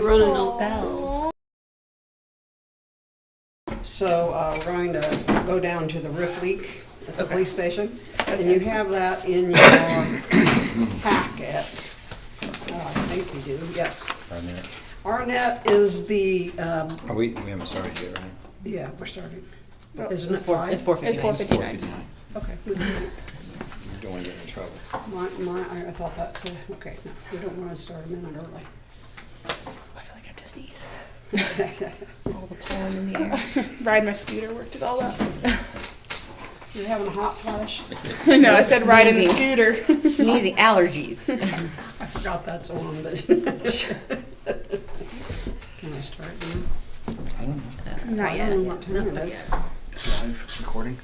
we running a bell. So we're going to go down to the roof leak at the police station. And you have that in your packet. I think you do, yes. Arnett. Arnett is the... We haven't started yet, right? Yeah, we're starting. Oh, Isn't it 5? It's 4:59. It's 4:59. 4:59. Okay. You don't want to get in trouble. I thought that's, okay, no, we don't want to start a minute early. I feel like I have to sneeze. All the pollen in the air. Ride my scooter worked it all out. You're having a hot flash? No, I said ride in the Sneezing. scooter. Sneezing allergies. I forgot that's on, but. Can I start now? I don't know. Not I yet. don't know what time it is. It's live recording.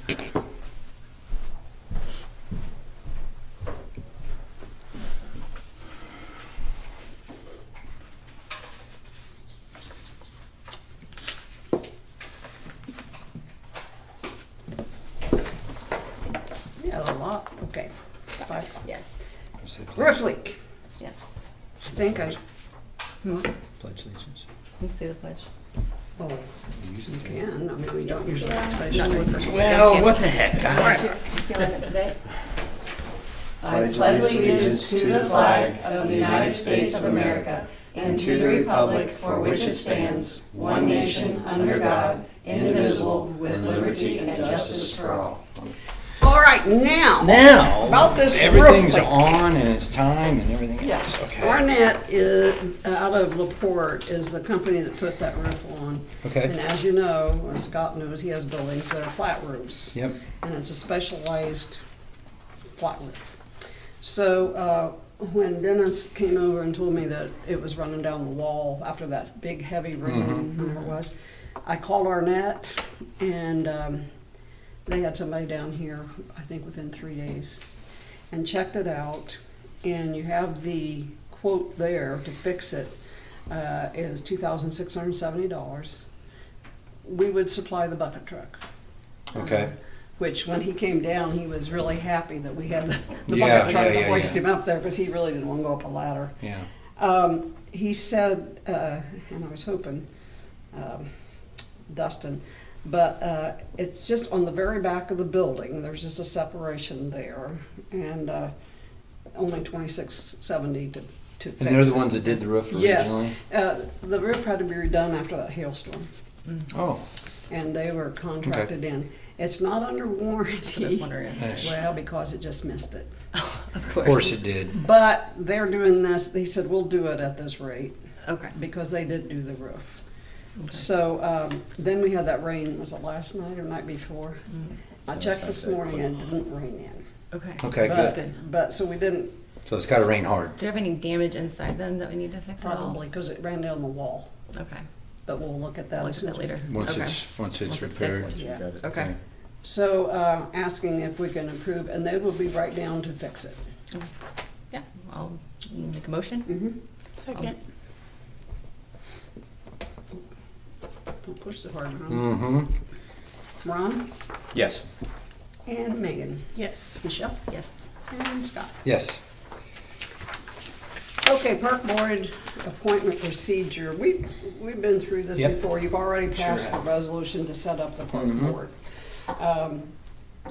Yeah, a lot, okay. It's 5. Yes. Roof leak. Yes. I think I, Pledge allegiance. You can say the pledge. oh, You you can, I mean, we don't usually have special. Not with first one. Well, what the heck, guys? Feeling it today? I pledge allegiance to the flag of the United States of America and to the republic for which it stands, one nation, under God, indivisible, with liberty and justice for all. All right, now. Now, About this everything's roof leak. on and it's time and everything Yeah, else. Okay. Arnett is, out of LaPorte is the company that put that roof on. Okay. And as you know, or Scott knows, he has buildings that are flat roofs. Yep. And it's a specialized flat roof. So when Dennis came over and told me that it was running down the wall after that big heavy rain, whatever it was, I called Arnett and they had somebody down here, I think within 3 days, and checked it out. And you have the quote there to fix it is $2,670. We would supply the bucket truck. Okay. Which when he came down, he was really happy that we had the Yeah, bucket truck yeah, to yeah, hoist yeah. him up there because he really didn't want to go up a ladder. Yeah. He said, and I was hoping, Dustin, but it's just on the very back of the building. There's just a separation there, and only $26.70 to fix And they're the it. ones that did the roof originally? Yes. The roof had to be redone after that hailstorm, Oh. and they were contracted in. It's not under I was warranty. wondering. Well, because it just missed it. Of Of course it did. But they're doing this, they said, we'll do it at this rate, Okay. because they did do the roof. Okay. So then we had that rain, was it last night or night before? I checked this morning and it didn't rain in. Okay. Okay, But- That's good. But, so we didn't, So it's gotta rain hard. Do you have any damage inside then that we need to fix at all? probably, because it ran down the wall. Okay. But we'll look at that I'll as look at soon that as we- later. Once Okay. it's Once it's repaired. fixed. Yeah. Okay. So asking if we can approve, and they will be right down to fix it. Okay. Yeah, I'll make a motion. Mm-hmm. Second. Don't push so hard, Ron. Mm-hmm. Ron Yes. and Megan, Yes. Michelle Yes. and Scott. Yes. Okay, Park Board appointment procedure. We've been through this Yep. before. You've already passed Sure the resolution to set up the Park Mhm. Board.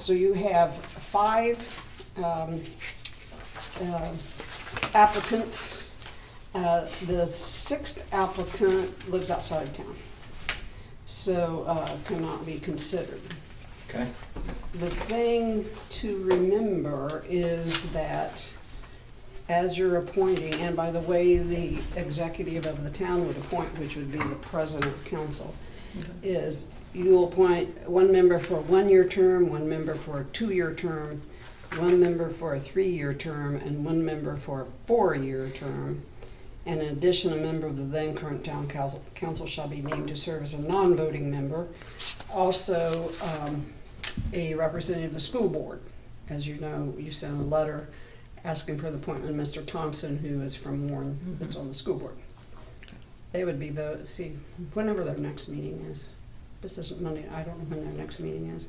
So you have 5 applicants. The 6th applicant lives outside of town, so cannot be considered. Okay. The thing to remember is that as you're appointing, and by the way, the executive of the town would appoint, which would be the president of council, is you appoint 1 member for a 1-year term, 1 member for a 2-year term, 1 member for a 3-year term, and 1 member for a 4-year term. And in addition, a member of the then current town council shall be named to serve as a non-voting member. Also, a representative of the school board. As you know, you sent a letter asking for the appointment of Mr. Thompson, who is from Warren, that's on the school board. They would be see, whenever their next meeting is. This isn't Monday, I don't know when their next meeting is.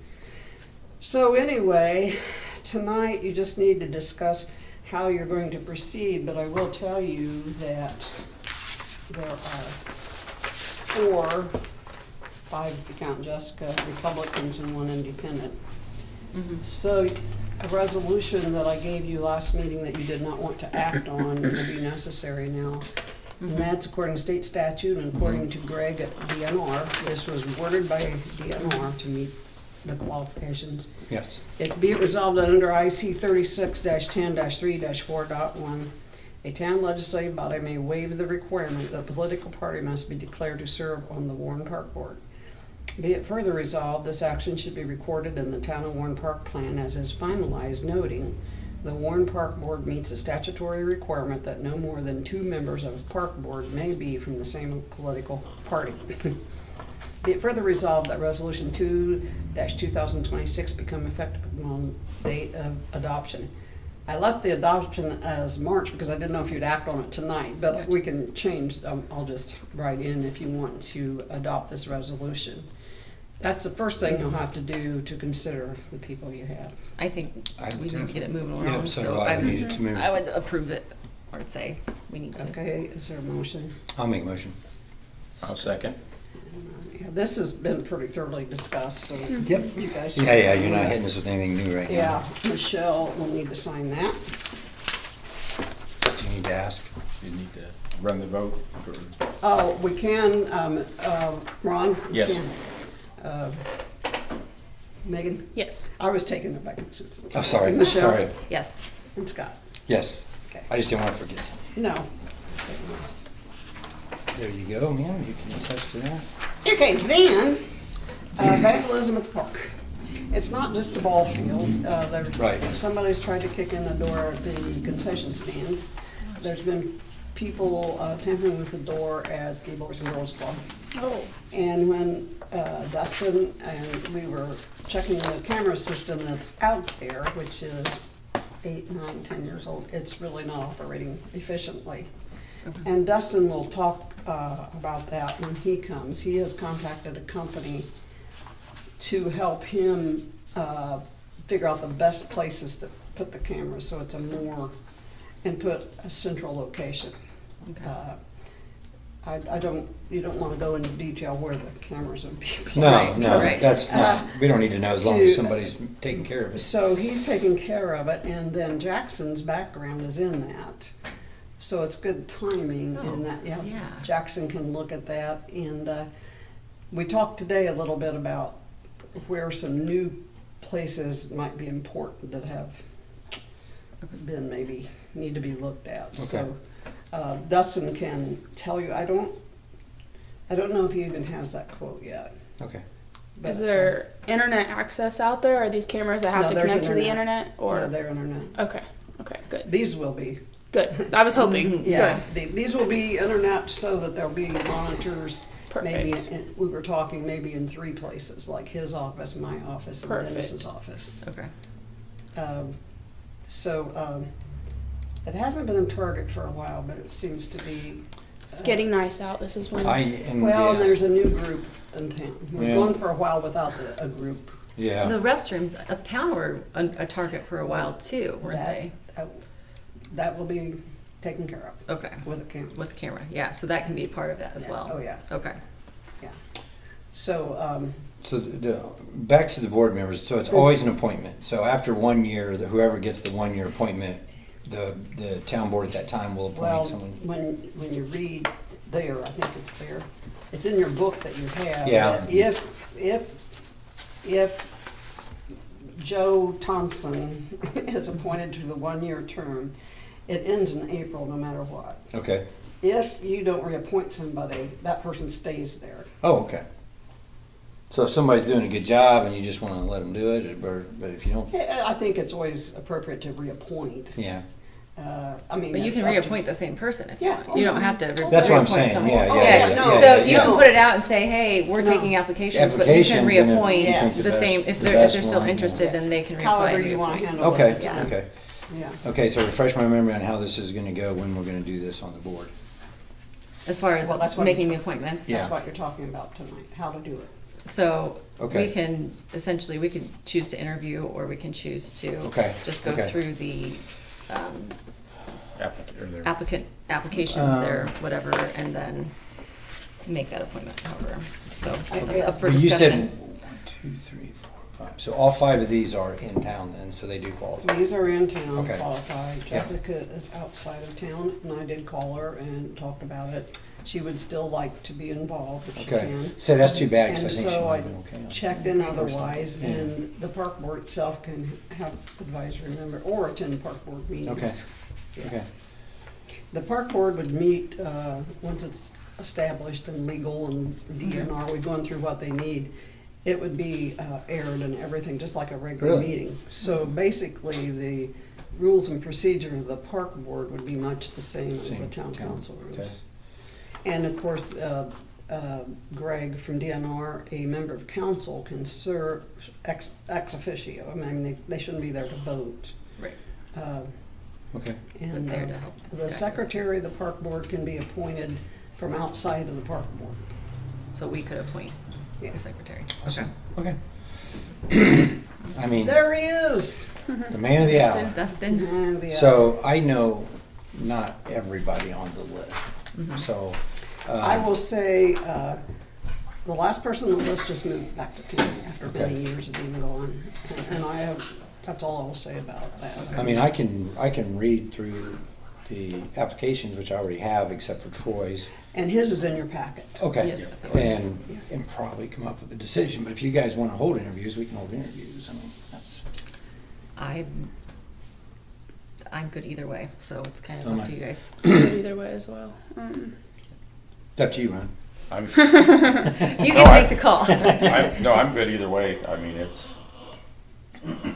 So anyway, tonight you just need to discuss how you're going to proceed, but I will tell you that there are 5 if you count Jessica, Republicans and 1 independent. So a resolution that I gave you last meeting that you did not want to act on will be necessary now. And that's according to state statute and according to Greg at DNR. This was worded by DNR to meet the qualifications. Yes. It be it resolved that under IC 36-10-3-4.1, a town legislative body may waive the requirement that a political party must be declared to serve on the Warren Park Board. Be it further resolved, this action should be recorded in the Town of Warren Park Plan as is finalized, noting the Warren Park Board meets a statutory requirement that no more than 2 members of a park board may be from the same political party. Be it further resolved that Resolution 2-2026 become effective on date of adoption. I left the adoption as March because I didn't know if you'd act on it tonight, but Gotcha. we can change, I'll just write in if you want to adopt this resolution. That's the first thing you'll have to do to consider the people you have. I think we need to get it moving Yeah, around, so so I I needed to move. would approve it, or say we need to. Okay, is there a motion? I'll make a motion. I'll second. Yeah, this has been pretty thoroughly discussed, so Yep. you guys. Yeah, you're not hitting us with anything new right now. Yeah, Michelle will need to sign that. You need to ask. You need to run the vote. Oh, we can, Ron? we Yes. can. Megan? Yes. I was taking it back since. Oh, sorry, Michelle? sorry. Yes. And Scott? Yes. Okay. I just didn't want to forget. No. There you go, ma'am. You can attest to that. Okay, then, vandalism at the park. It's not just the ball field. Right. Somebody's tried to kick in the door at the concession stand. There's been people tampering with the door at the Boys and Girls Club. Oh. And when Dustin and we were checking the camera system that's out there, which is 8, 9, 10 years old, it's really not operating efficiently. And Dustin will talk about that when he comes. He has contacted a company to help him figure out the best places to put the cameras so it's and put a central location. Okay. You don't want to go into detail where the cameras would be placed. No, Right. that's not, we don't need to know as long to- as somebody's taking care of it. So he's taking care of it, and then Jackson's background is in that. So it's good timing in that, yeah. Jackson can look at that. And we talked today a little bit about where some new places might be important that have been maybe need to be looked at. So Dustin can tell you. I don't know if he even has that quote yet. Okay. But, Is there internet access out there? Are these cameras that have No, to there's connect to the internet. internet? Or their internet? okay, okay, good, These will be. good. I was hoping. Yeah, Good. these will be internet so that there'll be monitors. Maybe Perfect. we were talking maybe in 3 places, like his office, my office, and Perfect. Dennis's office. Okay. It hasn't been in Target for a while, but it seems to be. It's getting nice out. This is when. And yeah. there's a new group in town. We've Yeah. gone for a while without a group. Yeah. The restrooms uptown were a target for a while too, weren't they? That will be taken care of Okay. with a camera. With camera, yeah. So that can be part of that as Yeah. well. Oh, yeah. Okay. Yeah. So, So back to the board members, so it's always an appointment. So after 1 year, whoever gets the 1-year appointment, the town board at that time will well, appoint someone. when you read there, I think it's there, it's in your book that you have. Yeah. that If Joe Thompson is appointed to the 1-year term, it ends in April no matter what. Okay. If you don't reappoint somebody, that person stays there. Oh, okay. So if somebody's doing a good job and you just want to let them do it, but if you don't, I think it's always appropriate to reappoint. yeah. I mean, But you it's can up to- reappoint the same person if you Yeah. want. You don't have to That's what I'm reappoint saying. someone. Yeah, Oh, yeah, yeah, no. yeah. So yeah, you yeah. can put it out and say, hey, we're No. taking applications, but you can Applications, and if you reappoint think the the same, best- if the they're best still one, interested, yes. then they can reapply. However and you want to reappoint. handle Okay, it. Yeah. okay. Yeah. Okay, so refresh my memory on how this is going to go, when we're going to do this on the board. As far as Well, that's what making the I'm appointments. Yeah. That's what you're talking about tonight, how to do it. So Okay. we can, essentially, we can choose to interview, or we can choose to Okay, just go okay. through the applications there, whatever, and then make that appointment, however. So it's up for But you discussion. said 1, 2, 3, 4, 5. So all 5 of these are in town then, so they do qualify. These are in town, Okay. qualified. Jessica is outside of town, and I did call her and talked about it. She would still like to be involved if she Okay. can. So that's too bad, And because I think she so might I have been okay. on checked that. in otherwise, Yeah. and the park board itself can have advisory member or attend park board meetings. Okay. Yeah. Okay. The park board would meet, once it's established and legal and DNR, we've gone through what they need. It would be aired and everything, just like a regular Really? meeting. So basically, the rules and procedure of the park board would be much the same as the Same. town council rules. Okay. And of course, Greg from DNR, a member of council, can serve ex officio. I mean, they shouldn't be there to vote. Right. Okay. And there to help. the secretary of the park board can be appointed from outside of the park board. So we could appoint Yeah. the secretary. Awesome. Okay. I mean, There he is. the man of the hour. Dustin. And the, So I know not everybody on the list. So I will say, the last person on the list just moved back to town after Okay. many years of being gone. And I have, that's all I will say about that. I mean, I can read through the applications, which I already have, except for Troy's. And his is in your packet. Okay. Yes, I thought- And probably come up with a decision. But if you guys want to hold interviews, we can hold interviews. I mean, that's. I'm good either way, so it's kind of So am up I. to you guys. Either way as well. It's up to you, Ron. I'm, You get to make the call. I'm good either way. I mean,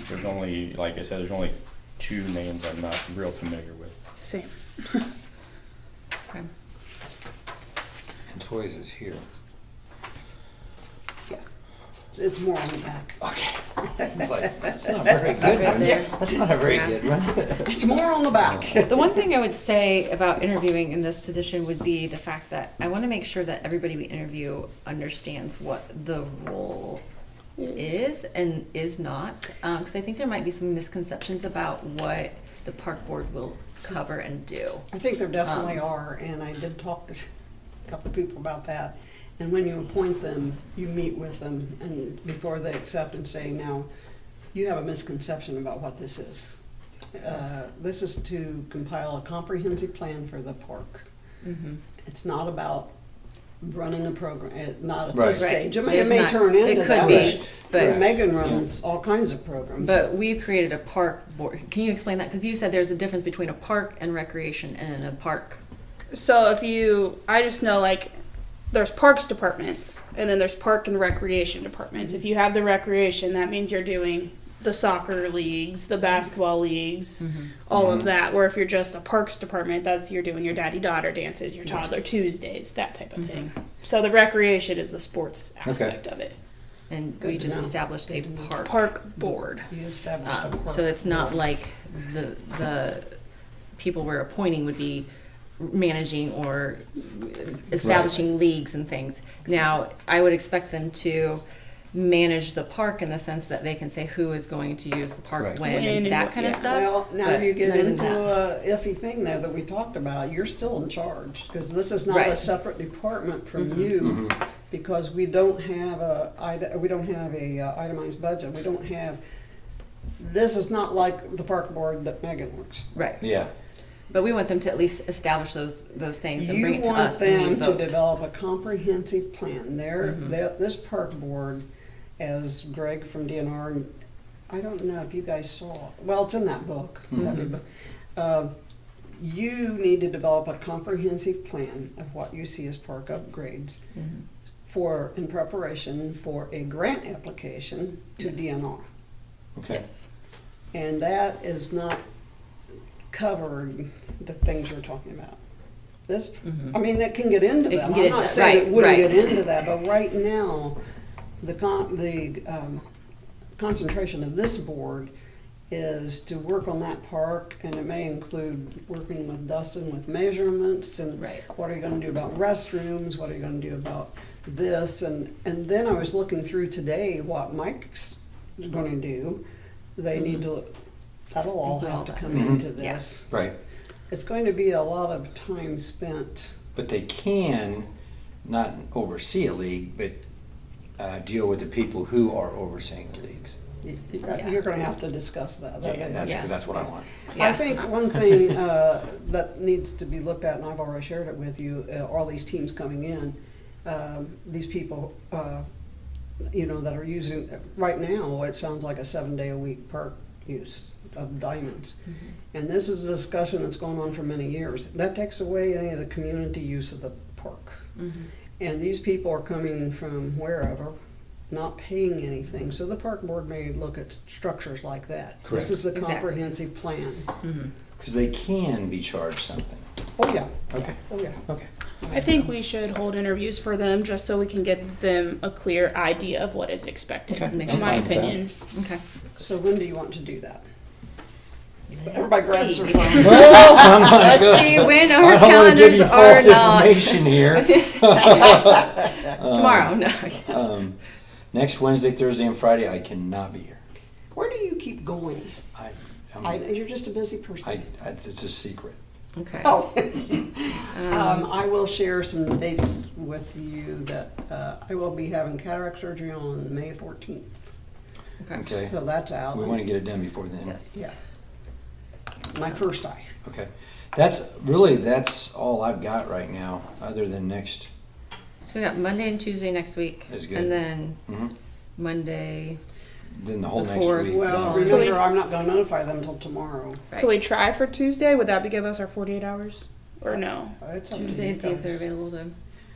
there's only, like I said, there's only 2 names I'm not real familiar with. Same. Okay. And Troy's is here. Yeah. It's more on the back. Okay. I was like, that's not very good. Ron. there. That's not a very Yeah. good one. It's more on the back. The one thing I would say about interviewing in this position would be the fact that I want to make sure that everybody we interview understands what the role is and is not. Because I think there might be some misconceptions about what the park board will cover and do. I think there definitely are, and I did talk to a couple of people about that. And when you appoint them, you meet with them, and before they accept and say, now, you have a misconception about what this is. This is to compile a comprehensive plan for the park. Mm-hmm. It's not about running a program, not at Right. this Right. stage. I mean, There's it may not- turn it into could that. be, but- Megan runs all kinds of programs. But we've created a park board. Can you explain that? Because you said there's a difference between a park and recreation and a park. So I just know like there's parks departments and then there's park and recreation departments. If you have the recreation, that means you're doing the soccer leagues, the basketball leagues, all of that. Where if you're just a parks department, you're doing your daddy-daughter dances, your toddler Tuesdays, that type of thing. So the recreation is the sports aspect of it. And Good we to just know. established a park. Park board. You established a park So it's not board. like the people we're appointing would be managing or establishing leagues and things. Now, I would expect them to manage the park in the sense that they can say who is going to use the park Right. when When and and that what- kind of yeah. stuff. Well, now but you get not even into that. a iffy thing there that we talked about. You're still in charge, because this is not a Right. separate department from you, because we don't have a itemized budget. We don't have, this is not like the park board that Megan works. Right. Yeah. But we want them to at least establish those things and bring You it to want us and we them to vote. develop a comprehensive plan. This park board, as Greg from DNR, I don't know if you guys saw, well, it's in that book. You need to develop a comprehensive plan of what you see as park upgrades in preparation for a grant application to Yes. DNR. Okay. Yes. And that is not covered, the things you're talking about. This, I mean, it can get into It that. can get I'm into not that. saying it Right, wouldn't right. get into that, but right now, the concentration of this board is to work on that park, and it may include working with Dustin with measurements and Right. what are you gonna do about restrooms, what are you gonna do about this, and then I was looking through today what Mike's gonna do. They need to, that'll all Include all have to that. come into this. Right. it's going to be a lot of time spent. But they can not oversee a league, but deal with the people who are overseeing the leagues. You're gonna have to discuss that. Yeah, that's what I want. I think one thing that needs to be looked at, and I've already shared it with you, all these teams coming in, these people, you know, that are using, right now, it sounds like a 7-day-a-week park use of diamonds. And this is a discussion that's going on for many years. That takes away any of the community use of the park. And these people are coming from wherever, not paying anything. So the park board may look at structures like that. Correct. This is the Exactly. comprehensive plan. Because they can be charged something. Oh, yeah. Okay. Oh, yeah. Okay. I think we should hold interviews for them just so we can get them a clear idea of what is expected, Okay. Makes in my sense. opinion. Okay. So when do you want to do that? Everybody grabs their see. phone. Well, I'm not Let's see when I our don't want to give calendars you are false not. information here. Tomorrow, no. Next Wednesday, Thursday, and Friday, I cannot be here. Where do you keep going? You're just a busy person. It's a secret. Okay. Oh. I will share some dates with you that I will be having cataract surgery on May 14th. Okay. So that's out. We want to get it done before then. Yes. Yeah. My first eye. Okay. That's all I've got right now, other than next. So we got Monday and Tuesday next week. That's good. And then Mhm. Monday. Then the whole The next 4th. week. Well, That's all. remember, I'm not gonna notify them until tomorrow. Right. Can we try for Tuesday? Would that give us our 48 hours? Or no? It's up to Tuesday, you see if they're guys. available to.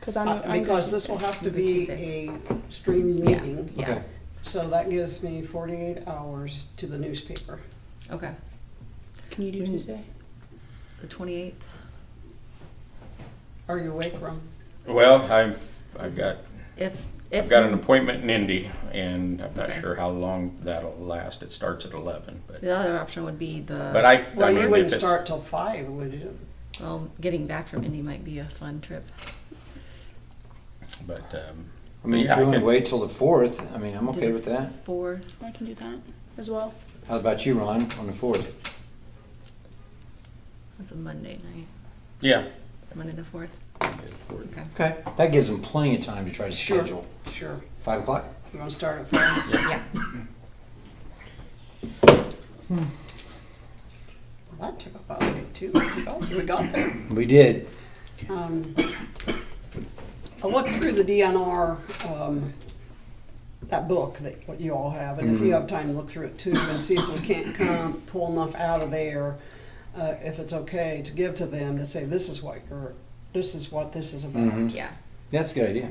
Because I'm Because good this will Tuesday. have to Good be Tuesday. a streamed Yeah. meeting. Yeah. Okay. So that gives me 48 hours to the newspaper. Okay. Can you do Tuesday? The 28th. Are you awake, Ron? Well, I've got If an appointment in Indy, and I'm not Okay. sure how long that'll last. It starts at 11, but the other option would be the. Well, mean, you if wouldn't it's- start till 5, would you? Well, getting back from Indy might be a fun trip. But I mean, yeah, if you want to can- wait till the 4th, I mean, I'm Do okay the with that. 4th. I can do that as well. How about you, Ron, on the 4th? That's a Monday night. Yeah. Monday the 4th. Okay. Okay. That gives them plenty of time to try to Sure. schedule. Sure. 5 o'clock? You wanna start at 5? Yeah. Well, that took about 2 minutes. We got there. We did. I looked through the DNR, that book that what you all have, and if you have time to look through it too, and see if we can't pull enough out of there, if it's okay to give to them to say this is what this is about. Mhm. Yeah. That's a good idea.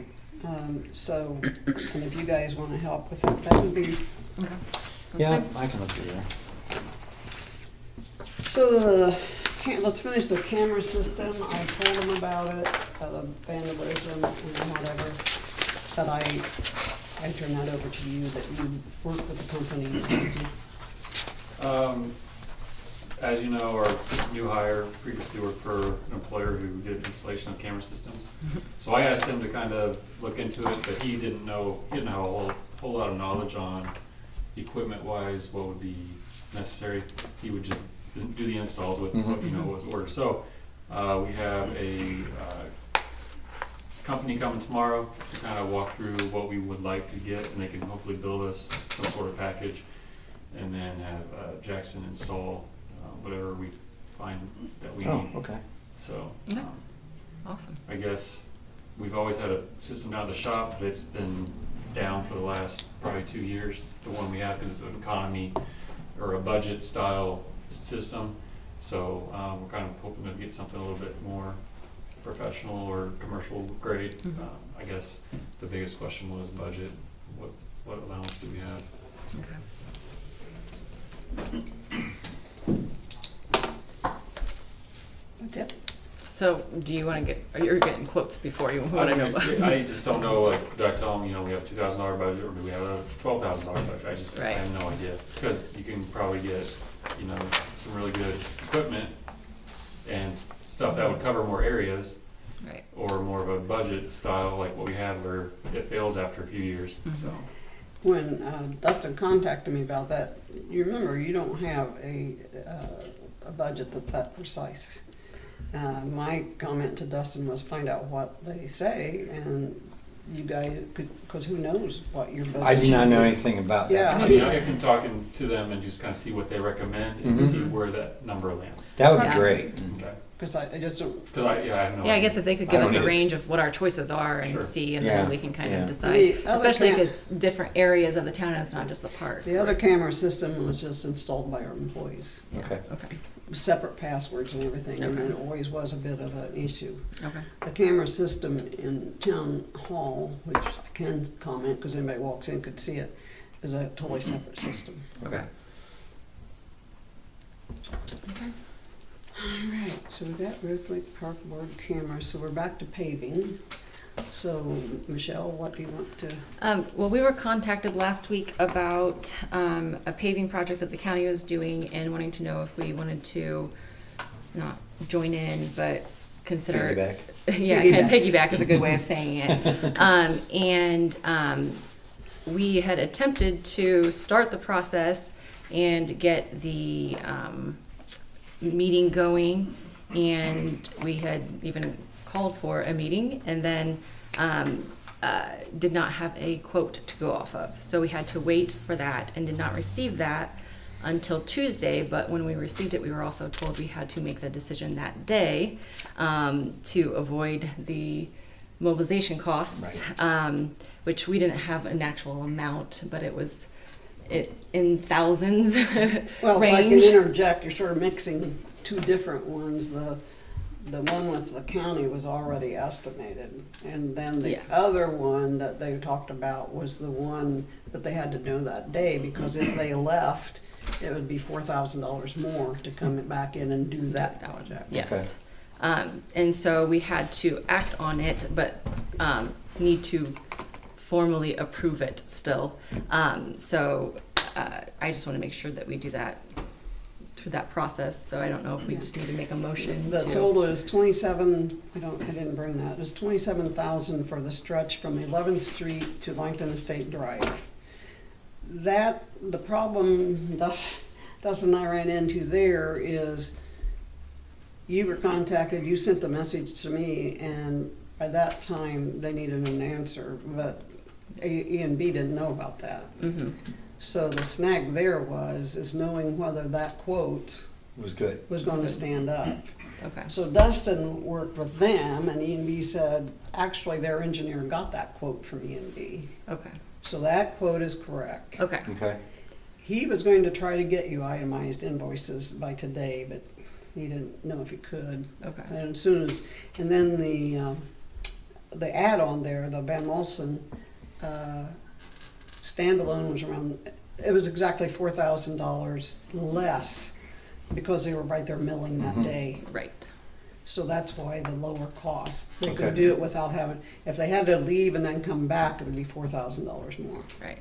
So, and if you guys want to help with it, that would be. Okay. Yeah, Sounds I can look through there. So let's finish the camera system. I told them about it, the vandalism and whatever. But I turn that over to you, that you work with the company. As you know, our new hire previously worked for an employer who did installation of camera systems. So I asked him to kind of look into it, but he didn't have a whole lot of knowledge on equipment-wise, what would be necessary. He would just do the installs with what was ordered. So we have a company coming tomorrow to kind of walk through what we would like to get, and they can hopefully build us some sort of package, and then have Jackson install whatever we find that we Oh, need. okay. So Okay. Awesome. I guess we've always had a system down at the shop, but it's been down for the last probably 2 years, the one we have, because it's an economy or a budget style system. So we're kind of hoping to get something a little bit more professional or commercial grade. I guess the biggest question was budget. What allowance do we have? Okay. That's it. So, do you want to get? You're getting quotes before you want to know. I just don't know. Like, do I tell them, we have a $2,000 budget, or do we have a $12,000 budget? I have no idea, because you can probably get, some really good equipment and stuff that would cover more areas, Right. or more of a budget style like what we have, where it fails after a few years. So When Dustin contacted me about that, you remember, you don't have a budget that's that precise. My comment to Dustin was find out what they say, and you guys could, because who knows what your budget I do not should know be. anything about Yeah. that. I mean, I can talk to them and just kind of see what they recommend and Mhm. see where that number lands. That would be Yeah. great. Okay. Because I just don't, Because I have no Yeah, I idea. guess if they could I give don't us a either. range of what our choices are and Sure. see, and Yeah, then we can kind yeah. of decide. The other Especially if cam- it's different areas of the town and it's not just the park. the other camera system was just installed by our employees. Yeah. Okay. Okay. Separate passwords and everything, and Okay. it always was a bit of an issue. Okay. The camera system in town hall, which I can comment because anybody walks in could see it, is a totally separate system. Okay. All right, so we got Red Lake Park Board cameras, so we're back to paving. So, Michelle, what do you want to? Well, we were contacted last week about a paving project that the county was doing and wanting to know if we wanted to not join in, but consider. Piggyback. Yeah, kind of piggyback is a good way of saying it. We had attempted to start the process and get the meeting going, and we had even called for a meeting, and then did not have a quote to go off of. So we had to wait for that and did not receive that until Tuesday, but when we received it, we were also told we had to make the decision that day to avoid the mobilization costs, which we didn't have an actual amount, but it was in thousands Well, if I can range. interject, you're sort of mixing two different ones. The one with the county was already estimated, and then the Yeah. other one that they talked about was the one that they had to do that day, because if they left, it would be $4,000 more to come back in and do that project. Yes. And so we had to act on it, but need to formally approve it still. So I just want to make sure that we do that through that process. So I don't know if we just need to make a motion The to. total is 27, I didn't bring that, it's 27,000 for the stretch from 11th Street to Langton Estate Drive. That, the problem Dustin and I ran into there is you were contacted, you sent the message to me, and by that time, they needed an answer, but E and B didn't know about that. Mhm. So the snag there is knowing whether that quote Was good. was gonna stand up. Okay. So Dustin worked with them, and E&B said, actually, their engineer got that quote from E&B. Okay. So that quote is correct. Okay. Okay. He was going to try to get you itemized invoices by today, but he didn't know if he could. Okay. And as soon as, and then the add-on there, the Van Molson standalone was around, it was exactly $4,000 less because they were right there milling that day. Right. So that's why the lower cost. They Okay. could do it without having, if they had to leave and then come back, it would be $4,000 more, Right.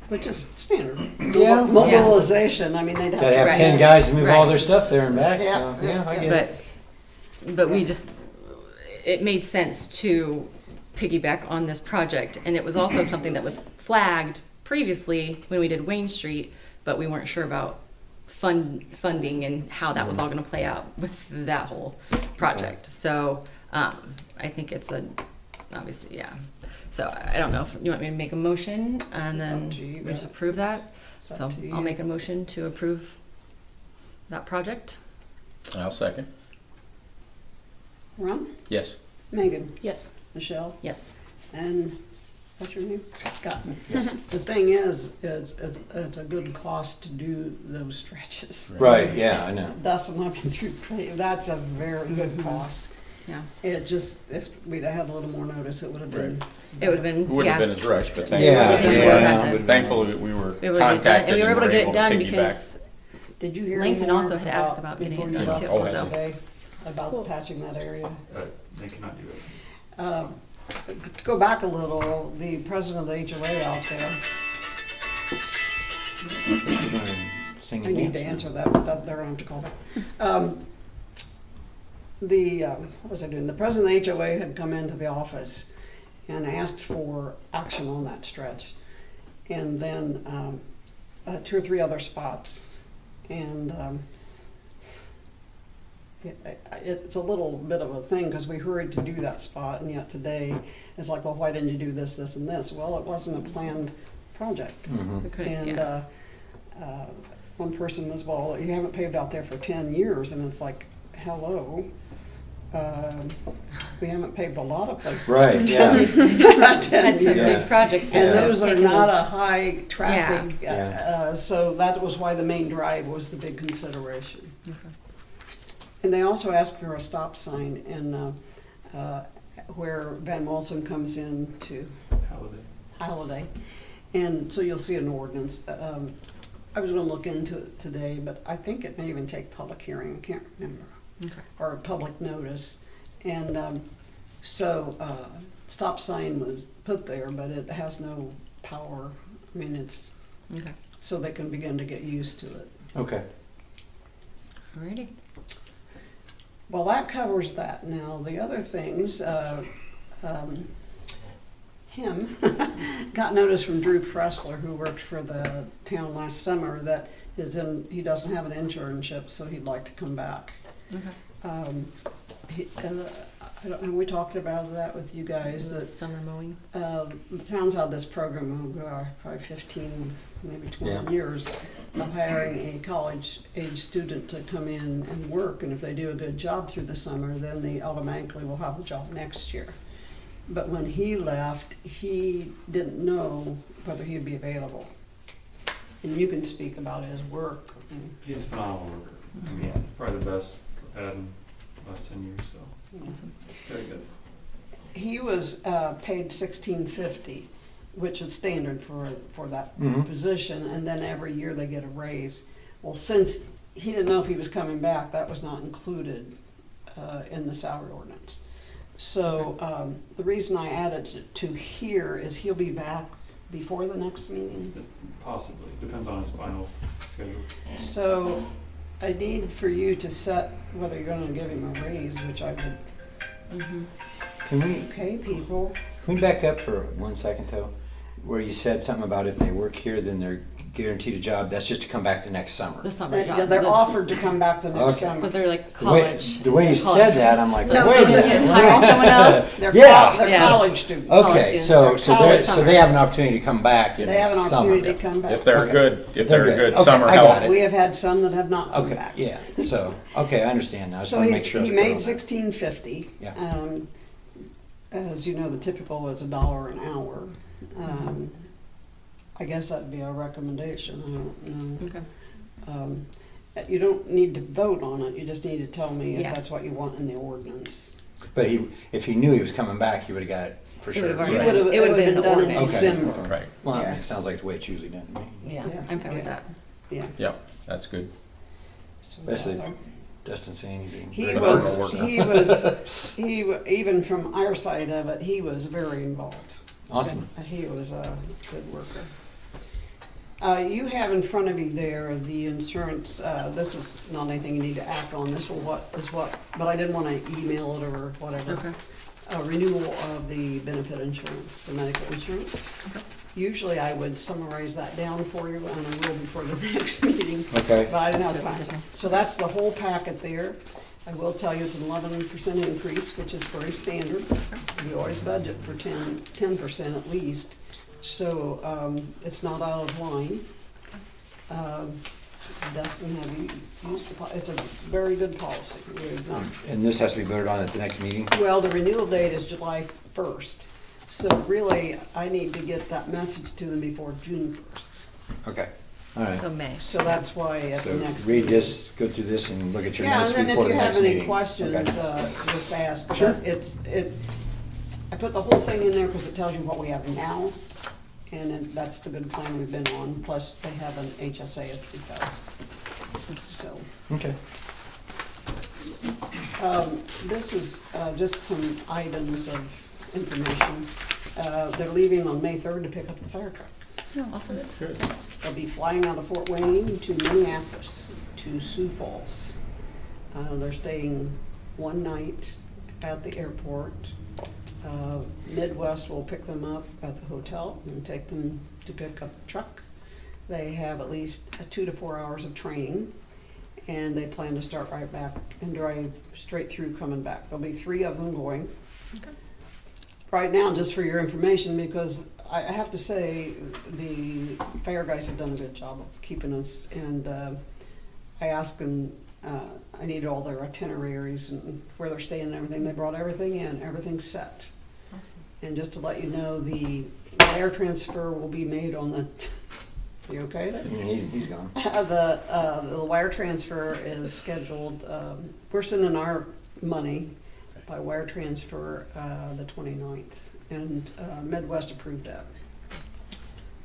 which is standard. Yeah. Mobilization, I mean, they'd have Gotta to. have Right. 10 guys to move all Right. their stuff there and back, Yeah, so, yeah, I yeah, get it. But we just, it made sense to piggyback on this project. And it was also something that was flagged previously when we did Wayne Street, but we weren't sure about funding and how that was all gonna play out with that whole project. So, I think it's obviously, yeah. So I don't know if you want me to make a motion and then Up to you, we just yeah. approve that. It's up So to you. I'll make a motion to approve that project. I'll second. Ron, Yes. Megan, Yes. Michelle, Yes. and what's your name? Scott. The thing is, it's a good cost to do those stretches. Right, yeah, I know. Dustin, I've been through, that's a very good cost. Yeah. It just, if we'd have had a little more notice, it would have been. It would have been, It wouldn't yeah. have been as rushed, but Yeah, thankfully, yeah. thankfully that we were We were able to get it done, contacted and we were able to get it done piggyback. because Did you hear Langton any more also had asked about getting before it you done left too, for so. today, about patching that area? They cannot do it. To go back a little, the president of the HOA out there, Sing I and need to dance answer that, but they're going to call back. What was I doing? The president of the HOA had come into the office and asked for action on that stretch. And then 2 or 3 other spots. And it's a little bit of a thing, because we hurried to do that spot, and yet today, it's like, well, why didn't you do this, this, and this? Well, it wasn't a planned project. Mhm. We could, And yeah. one person was, well, you haven't paved out there for 10 years, and it's like, hello. We haven't paved a lot of places Right, for yeah. 10 Had some years. big projects that And have those are taken not a those- high traffic, Yeah. so that was why the main drive was the big consideration. Okay. And they also asked for a stop sign in where Van Molson comes in to Holiday. And so you'll see an ordinance. I was gonna look into it today, but I think it may even take public hearing, I can't remember. Okay. Or public notice. And so stop sign was put there, but it has no power. I mean, it's, Okay. so they can begin to get used to it. Okay. Alrighty. Well, that covers that. Now, the other things, him got notice from Drew Pressler, who worked for the town last summer, that he doesn't have an internship, so he'd like to come back. Okay. I don't know, we talked about that with you guys, that Summer mowing. the town's had this program, probably 15, maybe 20 Yeah. years, of hiring a college-age student to come in and work, and if they do a good job through the summer, then they automatically will have a job next year. But when he left, he didn't know whether he'd be available. And you can speak about his work. He's a phenomenal worker. I mean, probably the best I've had in the last 10 years, so Awesome. very good. He was paid $16.50, which is standard for that Mhm. position, and then every year they get a raise. Well, since he didn't know if he was coming back, that was not included in the salary ordinance. So the reason I added it to here is he'll be back before the next meeting. Possibly, depends on his final schedule. So I need for you to set whether you're gonna give him a raise, which I would, Mm-hmm. okay, people. Can we back up for 1 second though? Where you said something about if they work here, then they're guaranteed a job. That's just to come back the next summer. The summer job. Yeah, they're offered to come back the next Okay. summer. Because they're like The way, college. the way you It's a college said that, I'm like, No, wait a no, minute. You can hire someone else. They're, Yeah. they're Yeah. college students. College Okay, students. so They're so college they so summer. they have an opportunity to come back in They have an summer. opportunity to come back. If they're Okay. good, if They're they're a good. good Okay, summer I got help. it. We have had some that have not come Okay, back. yeah. So okay, I understand now. I just So want to make sure. I he was clear made on that. $16.50. Yeah. As you know, the typical is $1 an hour. I guess that'd be a recommendation. I don't know. Okay. You don't need to vote on it. You just need to tell me if Yeah. that's what you want in the ordinance. But if he knew he was coming back, he would have got it for It sure. would've already It Right. would have It would've been in the done in ordinance. December. Right, Well, Yeah. it sounds like the way it's usually done to me. Yeah, Yeah. I'm fine with Yeah. that. Yeah. yep, that's good. So, Especially Dustin saying he's He very was, hard worker. even from our side of it, he was very involved. Awesome. He was a good worker. You have in front of you there the insurance, this is not anything you need to act on, this is what, but I didn't want to email it or whatever. Okay. Renewal of the benefit insurance, the medical insurance. Okay. Usually I would summarize that down for you, and I will before the next meeting. Okay. But I didn't have time. So that's the whole packet there. I will tell you it's an 11% increase, which is very standard. We always budget for 10% at least. So it's not out of line. Dustin, have you used it's a very good policy. We've not- And this has to be voted on at the next meeting? Well, the renewal date is July 1st. So really, I need to get that message to them before June 1st. Okay, all right. So May. So that's why at the So next read meeting. this, go through this, and look at your Yeah, notes and then before if the you have next any meeting. questions, Okay. just ask. Sure. But I put the whole thing in there because it tells you what we have now, and that's the good plan we've been on, plus they have an HSA of 3,000. So, Okay. this is just some items of information. They're leaving on May 3rd to pick up the fire truck. Oh, awesome. Good. They'll be flying out of Fort Wayne to Minneapolis, to Sioux Falls. They're staying one night at the airport. Midwest will pick them up at the hotel and take them to pick up the truck. They have at least 2 to 4 hours of training. and they plan to start right back and drive straight through coming back. There'll be 3 of them going. Okay. Right now, just for your information, because I have to say, the fair guys have done a good job of keeping us, and I asked them, I needed all their itineraries and where they're staying and everything. They brought everything in, everything's set. Awesome. And just to let you know, the wire transfer will be made on the, you okay there? He's gone. The wire transfer is scheduled, we're sending our money by wire transfer the 29th, and Midwest approved that.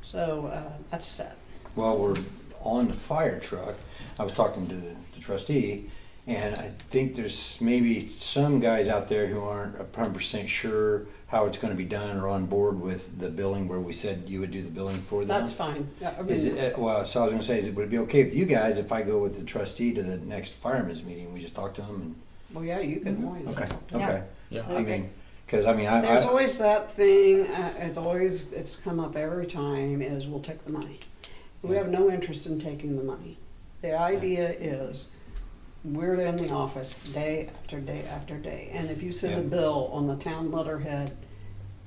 So that's set. While we're on the fire truck, I was talking to the trustee, and I think there's maybe some guys out there who aren't 100% sure how it's going to be done or on board with the billing where we said you would do the billing for them. That's fine. Yeah, I mean, Is it, well, so I was going to say, would it be okay with you guys if I go with the trustee to the next firemen's meeting? We just talk to them well, yeah, you can always. and, Yeah. okay. Yeah. I mean, because I mean, There's always that thing, it's come up every time, is we'll take the money. We have no interest in taking the money. The idea is, we're in the office day after day after day, and if you send a Yeah. bill on the town letterhead,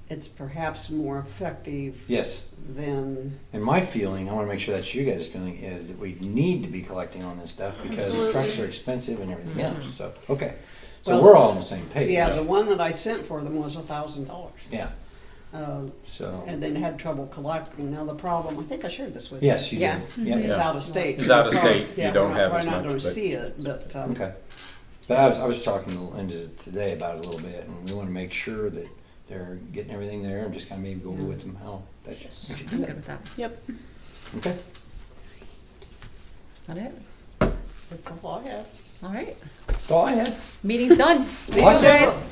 it's perhaps more effective yes. than, And my feeling, I want to make sure that's you guys' feeling, is that we need to be collecting on this stuff because Absolutely. trucks are expensive and everything Yeah. else. So, okay. So Well, we're all on the same page. yeah, the one that I sent for them was $1,000. Yeah. So, And then had trouble collecting. Now the problem, I think I shared this with you. yes, you Yeah. did. Yeah. It's out of state. It's so out of probably- state. You yeah, don't we're have probably as not much, gonna but- see it, but, Okay. But I was talking to Linda today about it a little bit, and we want to make sure that they're getting everything there and just kind of maybe go over with them how that's just. I'm good with that. Yep. Okay. That it? that's all I have. All right. That's all I had. Meeting's done. Meeting's Awesome. over. Guys.